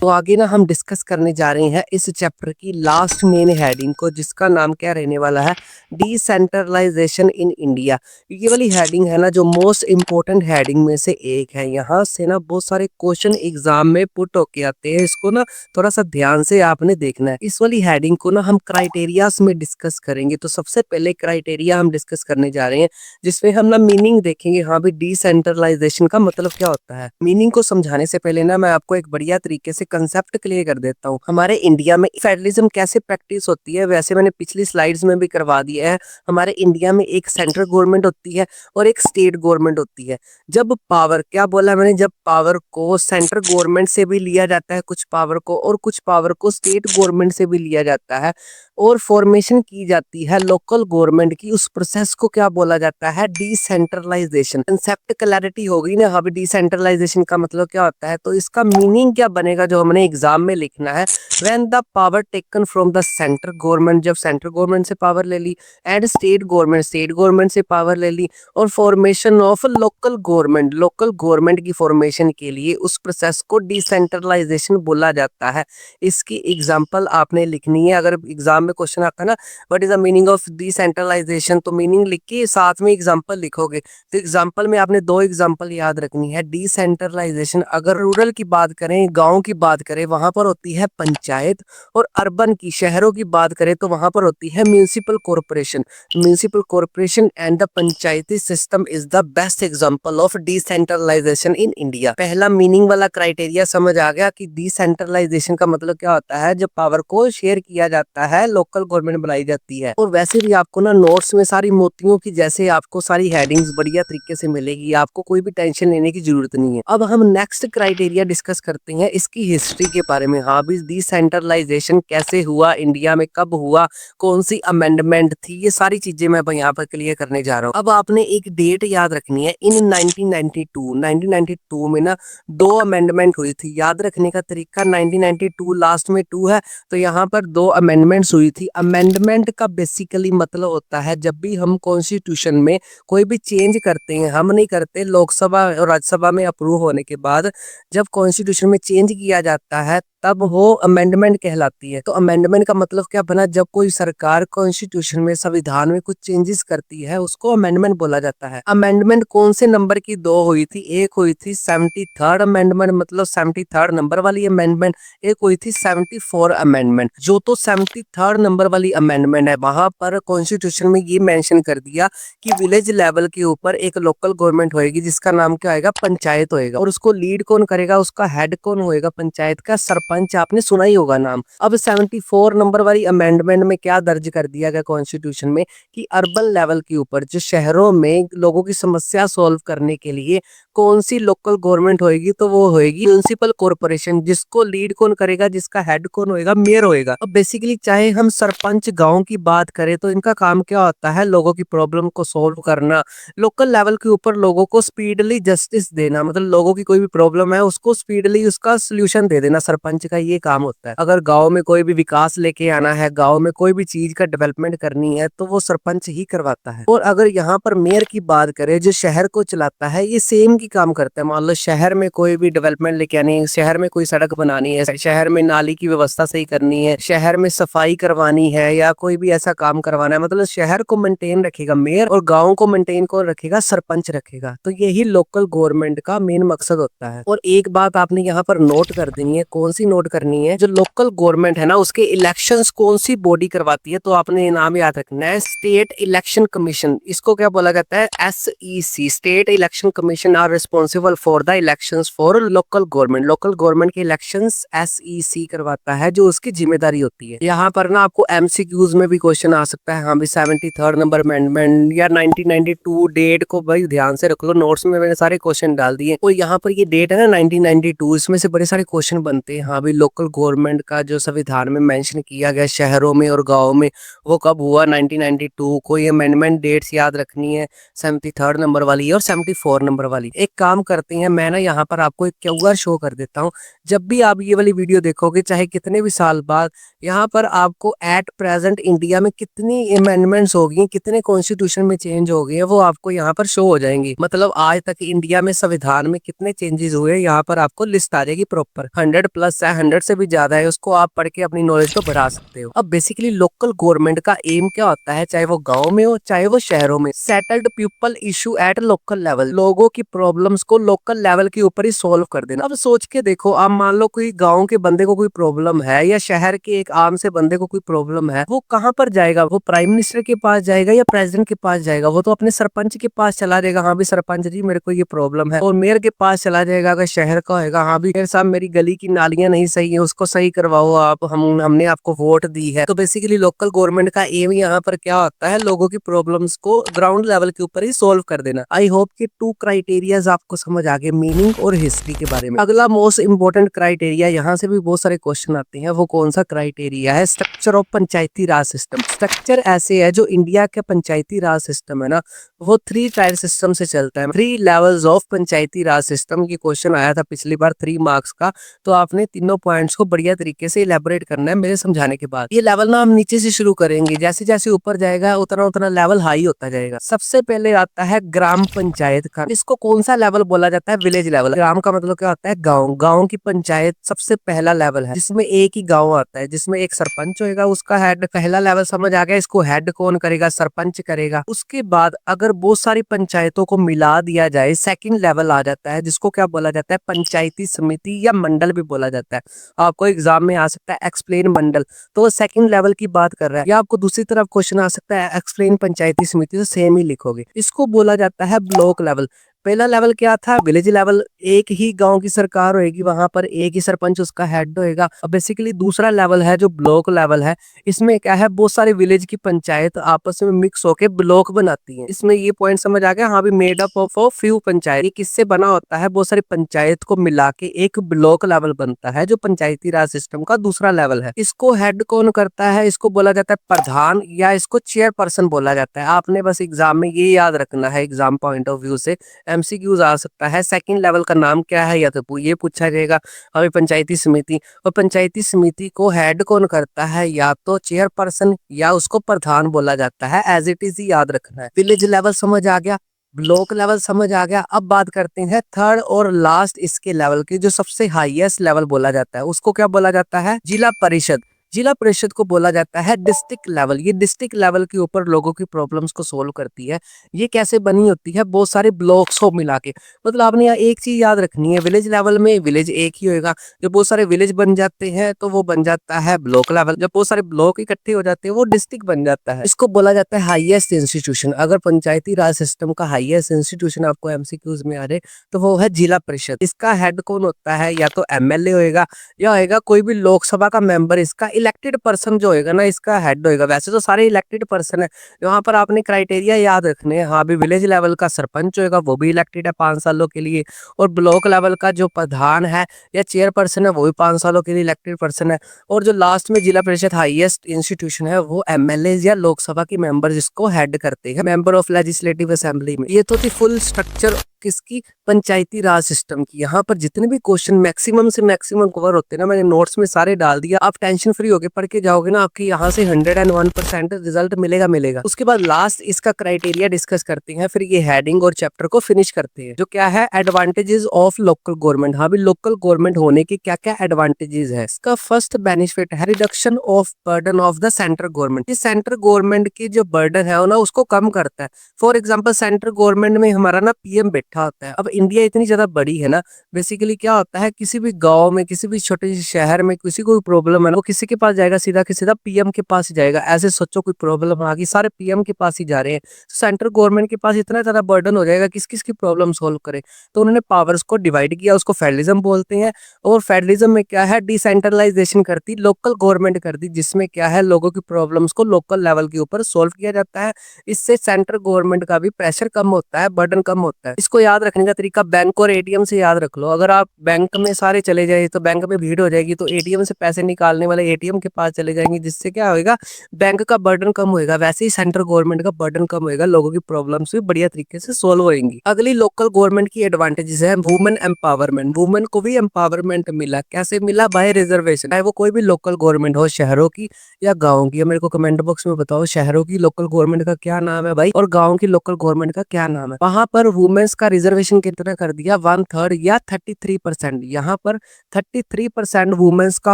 तो आगे ना हम डिस्कस करने जा रहे हैं इस चैप्टर की लास्ट मेन हेडिंग को, जिसका नाम क्या रहने वाला है, डिसेंट्रलाइजेशन इन इंडिया। ये वाली हेडिंग है ना जो मोस्ट इंपॉर्टेंट हेडिंग में से एक है। यहाँ से ना बहुत सारे क्वेश्चन एग्जाम में पुट होके आते हैं, इसको ना थोड़ा सा ध्यान से आपने देखना है। इस वाली हेडिंग को ना हम क्राइटेरियाज में डिस्कस करेंगे। तो सबसे पहले क्राइटेरिया हम डिस्कस करने जा रहे हैं, जिसमें हम ना मीनिंग देखेंगे। हाँ भी डिसेंट्रलाइजेशन का मतलब क्या होता है। मीनिंग को समझाने से पहले ना मैं आपको एक बढ़िया तरीके से कंसेप्ट क्लियर कर देता हूँ। हमारे इंडिया में फेडरलिज्म कैसे प्रैक्टिस होती है, वैसे मैंने पिछली स्लाइड्स में भी करवा दिया है। हमारे इंडिया में एक सेंट्रल गवर्नमेंट होती है और एक स्टेट गवर्नमेंट होती है। जब पावर, क्या बोला मैंने, जब पावर को सेंट्रल गवर्नमेंट से भी लिया जाता है कुछ पावर को, और कुछ पावर को स्टेट गवर्नमेंट से भी लिया जाता है, और फॉर्मेशन की जाती है लोकल गवर्नमेंट की, उस प्रोसेस को क्या बोला जाता है, डिसेंट्रलाइजेशन। कंसेप्ट क्लैरिटी होगी ना। हाँ, डिसेंट्रलाइजेशन का मतलब क्या होता है, तो इसका मीनिंग क्या बनेगा जो हमने एग्जाम में लिखना है। When the power taken from the central government, जब सेंट्रल गवर्नमेंट से पावर ले ली, एंड स्टेट गवर्नमेंट से पावर ले ली, और फॉर्मेशन ऑफ लोकल गवर्नमेंट की फॉर्मेशन के लिए उस प्रोसेस को डिसेंट्रलाइजेशन बोला जाता है। इसकी एग्जाम्पल आपने लिखनी है। अगर एग्जाम में क्वेश्चन आता है ना, what is the meaning of decentralization, तो मीनिंग लिख के साथ में एग्जाम्पल लिखोगे। तो एग्जाम्पल में आपने दो एग्जाम्पल याद रखनी है। डिसेंट्रलाइजेशन, अगर रूरल की बात करें, गांव की बात करें, वहां पर होती है पंचायत, और अर्बन की, शहरों की बात करें, तो वहां पर होती है municipal corporation. Municipal corporation and the panchayati system is the best example of decentralization in India. पहला मीनिंग वाला क्राइटेरिया समझ आ गया कि डिसेंट्रलाइजेशन का मतलब क्या होता है, जब पावर को शेयर किया जाता है, लोकल गवर्नमेंट बनाई जाती है। और वैसे भी आपको ना नोट्स में सारी मोतियों की जैसे आपको सारी हेडिंग्स बढ़िया तरीके से मिलेगी, आपको कोई भी टेंशन लेने की जरूरत नहीं है। अब हम नेक्स्ट क्राइटेरिया डिस्कस करते हैं इसकी हिस्ट्री के बारे में। हाँ भी डिसेंट्रलाइजेशन कैसे हुआ, इंडिया में कब हुआ, कौन सी अमेंडमेंट थी, ये सारी चीजें मैं यहाँ पर क्लियर करने जा रहा हूँ। अब आपने एक डेट याद रखनी है। इन 1992 में ना दो अमेंडमेंट हुई थी। याद रखने का तरीका, 1992 लास्ट में 2 है, तो यहाँ पर दो अमेंडमेंट्स हुई थी। अमेंडमेंट का बेसिकली मतलब होता है, जब भी हम कॉन्स्टिट्यूशन में कोई भी चेंज करते हैं, हम नहीं करते, लोकसभा और राज्यसभा में अप्रूव होने के बाद जब कॉन्स्टिट्यूशन में चेंज किया जाता है, तब वो अमेंडमेंट कहलाती है। तो अमेंडमेंट का मतलब क्या बना, जब कोई सरकार कॉन्स्टिट्यूशन में, संविधान में कुछ चेंजेस करती है, उसको अमेंडमेंट बोला जाता है। अमेंडमेंट कौन से नंबर की दो हुई थी, एक हुई थी 73rd अमेंडमेंट, मतलब 73rd नंबर वाली अमेंडमेंट, एक हुई थी 74 अमेंडमेंट। जो तो 73rd नंबर वाली अमेंडमेंट है, वहां पर कॉन्स्टिट्यूशन में ये मेंशन कर दिया कि विलेज लेवल के ऊपर एक लोकल गवर्नमेंट होएगी, जिसका नाम क्या होएगा, पंचायत होएगा। और उसको लीड कौन करेगा, उसका हेड कौन होएगा, पंचायत का सरपंच, आपने सुना ही होगा नाम। अब 74 नंबर वाली अमेंडमेंट में क्या दर्ज कर दिया गया कॉन्स्टिट्यूशन में, कि अर्बन लेवल के ऊपर, जो शहरों में लोगों की समस्या सॉल्व करने के लिए कौन सी लोकल गवर्नमेंट होएगी, तो वो होएगी म्युनिसिपल कॉर्पोरेशन। जिसको लीड कौन करेगा, जिसका हेड कौन होएगा, मेयर होएगा। अब बेसिकली चाहे हम सरपंच गांव की बात करें, तो इनका काम क्या होता है, लोगों की प्रॉब्लम को सॉल्व करना, लोकल लेवल के ऊपर लोगों को स्पीडली जस्टिस देना, मतलब लोगों की कोई भी प्रॉब्लम है उसको स्पीडली उसका सोल्यूशन दे देना, सरपंच का ये काम होता है। अगर गांव में कोई भी विकास लेके आना है, गांव में कोई भी चीज का डेवलपमेंट करनी है, तो वो सरपंच ही करवाता है। और अगर यहाँ पर मेयर की बात करें, जो शहर को चलाता है, ये सेम की काम करता है। मान लो शहर में कोई भी डेवलपमेंट लेके आनी है, शहर में कोई सड़क बनानी है, शहर में नाली की व्यवस्था सही करनी है, शहर में सफाई करवानी है, या कोई भी ऐसा काम करवाना है, मतलब शहर को मेंटेन रखेगा मेयर, और गांव को मेंटेन कौन रखेगा, सरपंच रखेगा। तो यही लोकल गवर्नमेंट का मेन मकसद होता है। और एक बात आपने यहाँ पर नोट कर देनी है। कौन सी नोट करनी है, जो लोकल गवर्नमेंट है ना, उसके इलेक्शंस कौन सी बॉडी करवाती है, तो आपने नाम याद रखना है, स्टेट इलेक्शन कमीशन। इसको क्या बोला जाता है, SEC, state election commission are responsible for the elections for local government. Local government के इलेक्शंस SEC करवाता है, जो उसकी जिम्मेदारी होती है। यहाँ पर ना आपको MCQs में भी क्वेश्चन आ सकता है। हाँ भी 73rd नंबर अमेंडमेंट या 1992 डेट को भाई ध्यान से रख लो, नोट्स में मैंने सारे क्वेश्चन डाल दिए। और यहाँ पर ये डेट है ना 1992, इसमें से बड़े सारे क्वेश्चन बनते हैं। हाँ भी लोकल गवर्नमेंट का जो संविधान में मेंशन किया गया शहरों में और गाँव में, वो कब हुआ, 1992 को। ये अमेंडमेंट डेट्स याद रखनी है, 73rd नंबर वाली और 74 नंबर वाली। एक काम करते हैं, मैं ना यहाँ पर आपको एक QR शो कर देता हूँ। जब भी आप ये वाली वीडियो देखोगे, चाहे कितने भी साल बाद, यहाँ पर आपको एट प्रेजेंट इंडिया में कितनी अमेंडमेंट्स हो गई, कितने कॉन्स्टिट्यूशन में चेंज हो गए हैं, वो आपको यहाँ पर शो हो जाएंगी। मतलब आज तक इंडिया में संविधान में कितने चेंजेस हुए, यहाँ पर आपको लिस्ट आ जाएगी प्रॉपर। 100+ है 100 से भी ज्यादा है, उसको आप पढ़ के अपनी नॉलेज को बढ़ा सकते हो। अब बेसिकली लोकल गवर्नमेंट का एम क्या होता है, चाहे वो गाँव में हो चाहे वो शहरों में, settled people issue at local level, लोगों की प्रॉब्लम्स को लोकल लेवल के ऊपर ही सोल्व कर देना। अब सोच के देखो, आप मान लो कोई गाँव के बंदे को कोई प्रॉब्लम है या शहर के एक आम से बंदे को कोई प्रॉब्लम है, वो कहाँ पर जाएगा? वो प्राइम मिनिस्टर के पास जाएगा या प्रेसिडेंट के पास जाएगा? वो तो अपने सरपंच के पास चला जाएगा, हाँ भी सरपंच जी मेरे को ये प्रॉब्लम है। और मेयर के पास चला जाएगा अगर शहर का होगा, हाँ भी मेयर साहब मेरी गली की नालियां नहीं सही है, उसको सही करवाओ आप, हमने आपको वोट दी है। तो बेसिकली लोकल गवर्नमेंट का एम यहाँ पर क्या होता है, लोगों की प्रॉब्लम्स को ग्राउंड लेवल के ऊपर ही सोल्व कर देना। आई होप कि 2 क्राइटेरियाज आपको समझ आ गए मीनिंग और हिस्ट्री के बारे में। अगला मोस्ट इंपोर्टेंट क्राइटेरिया, यहाँ से भी बहुत सारे क्वेश्चन आते हैं, वो कौन सा क्राइटेरिया है? Structure of Panchayati Raj system. Structure ऐसे है, जो इंडिया का पंचायती राज सिस्टम है ना, वो 3 टायर सिस्टम से चलता है। 3 levels of Panchayati Raj system की क्वेश्चन आया था पिछली बार 3 मार्क्स का, तो आपने तीनों पॉइंट्स को बढ़िया तरीके से इलेबोरेट करना है मेरे समझाने के बाद। ये लेवल ना हम नीचे से शुरू करेंगे, जैसे जैसे ऊपर जाएगा उतना उतना लेवल हाई होता जाएगा। सबसे पहले आता है ग्राम पंचायत का। इसको कौन सा लेवल बोला जाता है? Village level. ग्राम का मतलब क्या होता है? गाँव। गाँव की पंचायत सबसे पहला लेवल है, जिसमें एक ही गाँव आता है, जिसमें एक सरपंच होगा, उसका हेड। पहला लेवल समझ आ गया, इसको हेड कौन करेगा? सरपंच करेगा। उसके बाद अगर बहुत सारी पंचायतों को मिला दिया जाए, सेकंड लेवल आ जाता है, जिसको क्या बोला जाता है? पंचायती समिति या मंडल भी बोला जाता है। आपको एग्जाम में आ सकता है एक्सप्लेन मंडल, तो वो सेकंड लेवल की बात कर रहा है। या आपको दूसरी तरफ क्वेश्चन आ सकता है एक्सप्लेन पंचायती समिति, तो सेम ही लिखोगे। इसको बोला जाता है ब्लॉक लेवल। पहला लेवल क्या था? Village level. एक ही गांव की सरकार होगी, वहां पर एक ही सरपंच उसका हेड होएगा। अब बेसिकली दूसरा लेवल है जो ब्लॉक लेवल है, इसमें क्या है, बहुत सारे विलेज की पंचायत आपस में मिक्स होके ब्लॉक बनाती हैं। इसमें ये पॉइंट समझ आ गया, हाँ भी made up of few panchayat. ये किससे बना होता है? बहुत सारी पंचायत को मिला के एक ब्लॉक लेवल बनता है, जो पंचायती राज सिस्टम का दूसरा लेवल है। इसको हेड कौन करता है? इसको बोला जाता है प्रधान, या इसको चेयरपर्सन बोला जाता है। आपने बस एग्जाम में ये याद रखना है, एग्जाम पॉइंट ऑफ व्यू से एमसीक्यूज आ सकता है। सेकंड लेवल का नाम क्या है, या तो ये पूछा जाएगा। अभी पंचायती समिति, और पंचायती समिति को हेड कौन करता है? या तो चेयरपर्सन या उसको प्रधान बोला जाता है। एज इट इज ही याद रखना है। विलेज लेवल समझ आ गया, ब्लॉक लेवल समझ आ गया। अब बात करते हैं थर्ड और लास्ट इसके लेवल की, जो सबसे हाईएस्ट लेवल बोला जाता है, उसको क्या बोला जाता है? जिला परिषद। जिला परिषद को बोला जाता है डिस्ट्रिक्ट लेवल। ये डिस्ट्रिक्ट लेवल के ऊपर लोगों की प्रॉब्लम्स को सोल्व करती है। ये कैसे बनी होती है? बहुत सारे ब्लॉक्स को मिला के। मतलब आपने यहाँ एक चीज याद रखनी है, विलेज लेवल में विलेज एक ही होगा। जब बहुत सारे विलेज बन जाते हैं तो वो बन जाता है ब्लॉक लेवल। जब बहुत सारे ब्लॉक इकट्ठे हो जाते हैं वो डिस्ट्रिक्ट बन जाता है। इसको बोला जाता है हाईएस्ट इंस्टीट्यूशन। अगर पंचायती राज सिस्टम का हाईएस्ट इंस्टीट्यूशन आपको एमसीक्यूज में आ रहे तो वो है जिला परिषद। इसका हेड कौन होता है? या तो एमएलए होएगा, या होएगा कोई भी लोकसभा का मेंबर। इसका इलेक्टेड पर्सन जो होएगा ना, इसका हेड होएगा। वैसे तो सारे इलेक्टेड पर्सन है, यहाँ पर आपने क्राइटेरिया याद रखने हैं। हाँ भी विलेज लेवल का सरपंच होएगा, वो भी इलेक्टेड है 5 सालों के लिए। और ब्लॉक लेवल का जो प्रधान है या चेयरपर्सन है, वो भी 5 सालों के लिए इलेक्टेड पर्सन है। और जो लास्ट में जिला परिषद हाईएस्ट इंस्टीट्यूशन है, वो एमएलए या लोकसभा के मेंबर जिसको हेड करते हैं, मेंबर ऑफ लेजिस्लेटिव असेंबली में। ये तो थी फुल स्ट्रक्चर किसकी? पंचायती राज सिस्टम की। यहाँ पर जितने भी क्वेश्चन मैक्सिमम से मैक्सिमम कवर होते हैं ना, मैंने नोट्स में सारे डाल दिया। आप टेंशन फ्री होके पढ़ के जाओगे ना, आपकी यहाँ से 101% रिजल्ट मिलेगा। उसके बाद लास्ट इसका क्राइटेरिया डिस्कस करते हैं, फिर ये हेडिंग और चैप्टर को फिनिश करते हैं, जो क्या है? Advantages of local government. हाँ भी लोकल गवर्नमेंट होने के क्या क्या एडवांटेजेस है। इसका फर्स्ट बेनिफिट है reduction of burden of the central government. Central government की जो बर्डन है ना, उसको कम करता है। फॉर एग्जाम्पल सेंट्रल गवर्नमेंट में हमारा ना पीएम बैठा होता है। अब इंडिया इतनी ज्यादा बड़ी है ना, बेसिकली क्या होता है, किसी भी गांव में, किसी भी छोटे से शहर में किसी को प्रॉब्लम है ना, वो किसी के पास जाएगा? सीधा के सीधा पीएम के पास ही जाएगा। ऐसे सोचो कोई प्रॉब्लम आ गई, सारे पीएम के पास ही जा रहे हैं। सेंट्रल गवर्नमेंट के पास इतना ज्यादा बर्डन हो जाएगा, किस किस की प्रॉब्लम सोल्व करे। तो उन्होंने पावर्स को डिवाइड किया, उसको फेडरलिज्म बोलते हैं। और फेडरलिज्म में क्या है? डिसेंट्रलाइजेशन करती, लोकल गवर्नमेंट करती, जिसमें क्या है, लोगों की प्रॉब्लम्स को लोकल लेवल के ऊपर सोल्व किया जाता है। इससे सेंट्रल गवर्नमेंट का भी प्रेशर कम होता है, बर्डन कम होता है। इसको याद रखने का तरीका बैंक और एटीएम से याद रख लो। अगर आप बैंक में सारे चले जाए तो बैंक में भीड़ हो जाएगी, तो एटीएम से पैसे निकालने वाले एटीएम के पास चले जाएंगे, जिससे क्या होगा, बैंक का बर्डन कम होएगा। वैसे ही सेंट्रल गवर्नमेंट का बर्डन कम होएगा, लोगों की प्रॉब्लम्स भी बढ़िया तरीके से सोल्व होंगी। अगली लोकल गवर्नमेंट की एडवांटेजेस है वुमेन एम्पावरमेंट। वुमेन को भी एम्पावरमेंट मिला। कैसे मिला? By reservation. चाहे वो कोई भी लोकल गवर्नमेंट हो, शहरों की या गाँव की। मेरे को कमेंट बॉक्स में बताओ शहरों की लोकल गवर्नमेंट का क्या नाम है भाई, और गाँव की लोकल गवर्नमेंट का क्या नाम है। वहां पर वुमेन्स का रिजर्वेशन कितना कर दिया, 1/3 या 33%। यहाँ पर 33% वुमेन्स का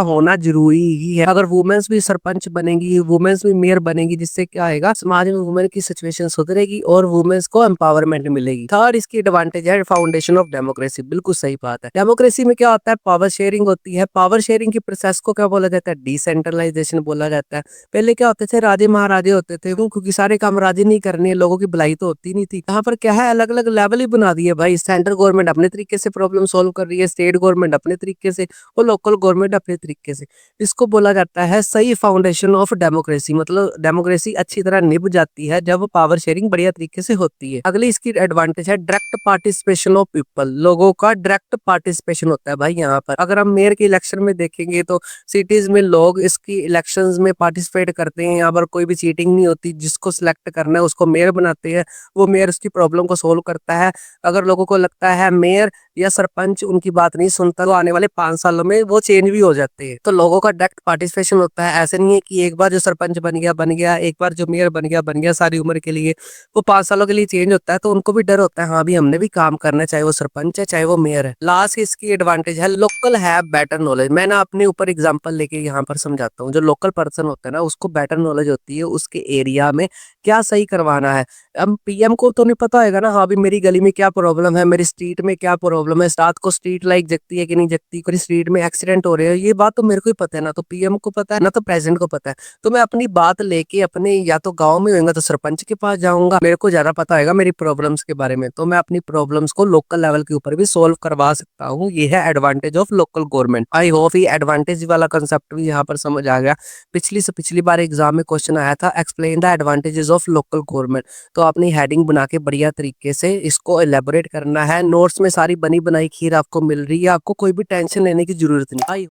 होना जरूरी ही है। अगर वुमेन्स भी सरपंच बनेगी, वुमेन्स भी मेयर बनेगी, जिससे क्या आएगा, समाज में वुमेन की सिचुएशन सुधरेगी और वुमेन्स को एम्पावरमेंट मिलेगी। थर्ड इसकी एडवांटेज है फाउंडेशन ऑफ डेमोक्रेसी। बिल्कुल सही बात है। डेमोक्रेसी में क्या होता है, पावर शेयरिंग होती है। पावर शेयरिंग की प्रोसेस को क्या बोला जाता है, डिसेंट्रलाइजेशन बोला जाता है। पहले क्या होते थे, राजे महाराजे होते थे, क्योंकि सारे काम राजे नहीं करने, लोगों की भलाई तो होती नहीं थी। यहाँ पर क्या है, अलग अलग लेवल ही बना दिए भाई। सेंट्रल गवर्नमेंट अपने तरीके से प्रॉब्लम सॉल्व कर रही है, स्टेट गवर्नमेंट अपने तरीके से और लोकल गवर्नमेंट अपने तरीके से। इसको बोला जाता है सही फाउंडेशन ऑफ डेमोक्रेसी। मतलब डेमोक्रेसी अच्छी तरह निभ जाती है जब पावर शेयरिंग बढ़िया तरीके से होती है। अगली इसकी एडवांटेज है डायरेक्ट पार्टिसिपेशन ऑफ पीपल। लोगों का डायरेक्ट पार्टिसिपेशन होता है भाई। यहाँ पर अगर हम मेयर के इलेक्शन में देखेंगे तो सिटीज में लोग इसकी इलेक्शंस में पार्टिसिपेट करते हैं। यहाँ पर कोई भी चीटिंग नहीं होती। जिसको सिलेक्ट करना है उसको मेयर बनाते हैं, वो मेयर उसकी प्रॉब्लम को सोल्व करता है। अगर लोगों को लगता है मेयर या सरपंच उनकी बात नहीं सुनता, तो आने वाले 5 सालों में वो चेंज भी हो जाते हैं। तो लोगों का डायरेक्ट पार्टिसिपेशन होता है। ऐसे नहीं है कि एक बार जो सरपंच बन गया, एक बार जो मेयर बन गया सारी उम्र के लिए, वो 5 सालों के लिए चेंज होता है। तो उनको भी डर होता है, हाँ भी हमने भी काम करना है, चाहे वो सरपंच है चाहे वो मेयर है। लास्ट इसकी एडवांटेज है लोकल है बेटर नॉलेज। मैं ना अपने ऊपर एग्जांपल लेके यहाँ पर समझाता हूँ। जो लोकल पर्सन होता है ना, उसको बेटर नॉलेज होती है उसके एरिया में क्या सही करवाना है। अब पीएम को तो नहीं पता होगा ना, हाँ भी मेरी गली में क्या प्रॉब्लम है, मेरी स्ट्रीट में क्या प्रॉब्लम है, रात को स्ट्रीट लाइट जगती है कि नहीं जगती, कोई स्ट्रीट में एक्सीडेंट हो रहे हैं, ये बात तो मेरे को ही पता है ना। तो पीएम को पता है ना, तो प्रेसिडेंट को पता है। तो मैं अपनी बात लेके अपने या तो गांव में होगा तो सरपंच के पास जाऊंगा, मेरे को ज्यादा पता होगा मेरी प्रॉब्लम्स के बारे में, तो मैं अपनी प्रॉब्लम्स को लोकल लेवल के ऊपर भी सोल्व करवा सकता हूँ। ये है advantage of local government. I hope ये एडवांटेज वाला कंसेप्ट भी यहाँ पर समझ आ गया। पिछली से पिछली बार एग्जाम में क्वेश्चन आया था, explain the advantages of local government. तो अपनी हेडिंग बना के बढ़िया तरीके से इसको एलेबोरेट करना है। नोट्स में सारी बनी बनाई खीर आपको मिल रही है, आपको कोई भी टेंशन लेने की जरूरत नहीं।